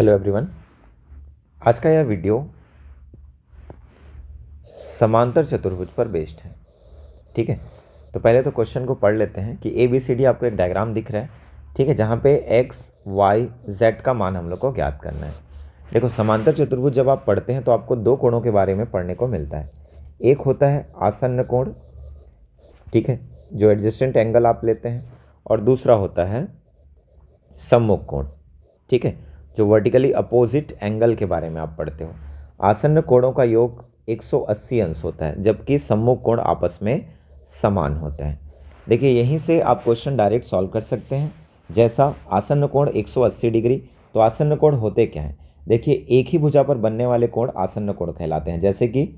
Hello everyone. आज का यह वीडियो समांतर चतुर्भुज पर बेस्ड है। ठीक है, तो पहले तो क्वेश्चन को पढ़ लेते हैं कि ए बी सी डी आपको एक डायग्राम दिख रहा है। ठीक है, जहाँ पे एक्स वाई जेड का मान हम लोग को ज्ञात करना है। देखो, समांतर चतुर्भुज जब आप पढ़ते हैं तो आपको दो कोणों के बारे में पढ़ने को मिलता है। एक होता है आसन्न कोण, ठीक है, जो एडजेसेंट एंगल आप लेते हैं, और दूसरा होता है सम्मुख कोण, ठीक है, जो वर्टिकली अपोजिट एंगल के बारे में आप पढ़ते हो। आसन्न कोणों का योग 180 अंश होता है, जबकि सम्मुख कोण आपस में समान होते हैं। देखिए, यहीं से आप क्वेश्चन डायरेक्ट सॉल्व कर सकते हैं। जैसा आसन्न कोण 180 डिग्री, तो आसन्न कोण होते क्या हैं? देखिए, एक ही भुजा पर बनने वाले कोण आसन्न कोण कहलाते हैं। जैसे कि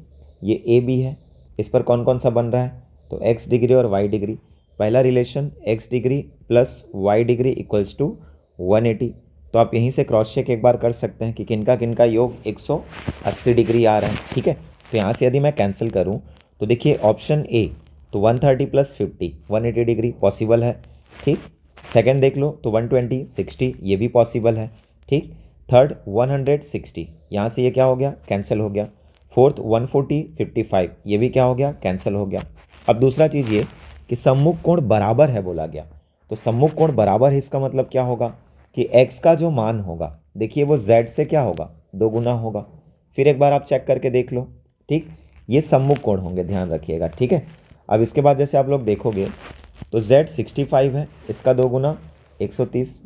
ये ए बी है, इस पर कौन कौन सा बन रहा है? तो एक्स डिग्री और वाई डिग्री। पहला relation x degree plus y degree equals to 180। तो आप यहीं से क्रॉस चेक एक बार कर सकते हैं कि किनका योग 180 डिग्री आ रहा है। ठीक है, तो यहाँ से यदि मैं कैंसिल करूँ तो देखिए ऑप्शन ए, तो 130 प्लस 50 180 डिग्री पॉसिबल है। ठीक, सेकंड देख लो तो 120 60 ये भी पॉसिबल है। ठीक, थर्ड 160, यहाँ से ये क्या हो गया? कैंसिल हो गया। फोर्थ 140 55 ये भी क्या हो गया? कैंसिल हो गया। अब दूसरा चीज़ ये कि सम्मुख कोण बराबर है बोला गया, तो सम्मुख कोण बराबर है इसका मतलब क्या होगा कि x का जो मान होगा, देखिए वो z से क्या होगा? 2 गुना होगा। फिर एक बार आप चेक करके देख लो। ठीक, ये सम्मुख कोण होंगे, ध्यान रखिएगा। ठीक है, अब इसके बाद जैसे आप लोग देखोगे तो z 65 है, इसका 2 गुना 130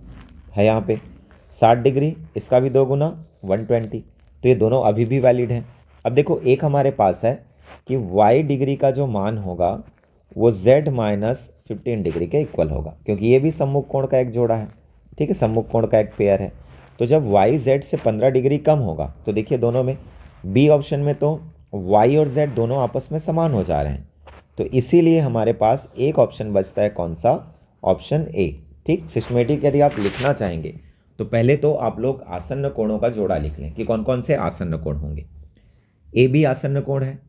है यहाँ पे। 60 डिग्री, इसका भी 2 गुना 120। तो ये दोनों अभी भी वैलिड हैं। अब देखो, एक हमारे पास है कि y डिग्री का जो मान होगा वो z माइनस 15 डिग्री के इक्वल होगा, क्योंकि ये भी सम्मुख कोण का एक जोड़ा है। ठीक है, सम्मुख कोण का एक पेयर है। तो जब y z से 15 डिग्री कम होगा, तो देखिए दोनों में बी ऑप्शन में तो y और z दोनों आपस में समान हो जा रहे हैं, तो इसीलिए हमारे पास एक ऑप्शन बचता है, कौन सा? Option A. ठीक, सिस्टमेटिक यदि आप लिखना चाहेंगे तो पहले तो आप लोग आसन्न कोणों का जोड़ा लिख लें कि कौन कौन से आसन्न कोण होंगे। ए बी आसन्न कोण है,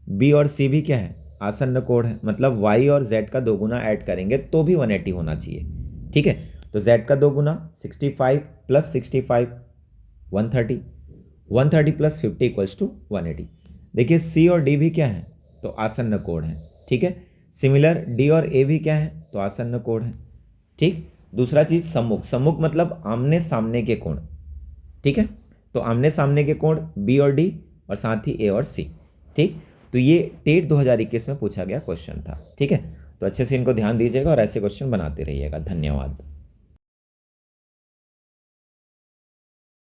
बी और सी भी क्या है? आसन्न कोण है। मतलब y और z का 2 गुना ऐड करेंगे तो भी 180 होना चाहिए। ठीक है, तो z का 2 गुना 65 प्लस 65 130, 130 प्लस 50 इक्वल्स टू 180। देखिए c और d भी क्या है? तो आसन्न कोण है। ठीक है, सिमिलर d और a भी क्या है? तो आसन्न कोण है। ठीक, दूसरा चीज सम्मुख, सम्मुख मतलब आमने सामने के कोण। ठीक है, तो आमने सामने के कोण b और d और साथ ही a और c। ठीक, तो ये टेट 2021 में पूछा गया क्वेश्चन था। ठीक है, तो अच्छे से इनको ध्यान दीजिएगा और ऐसे क्वेश्चन बनाते रहिएगा। धन्यवाद।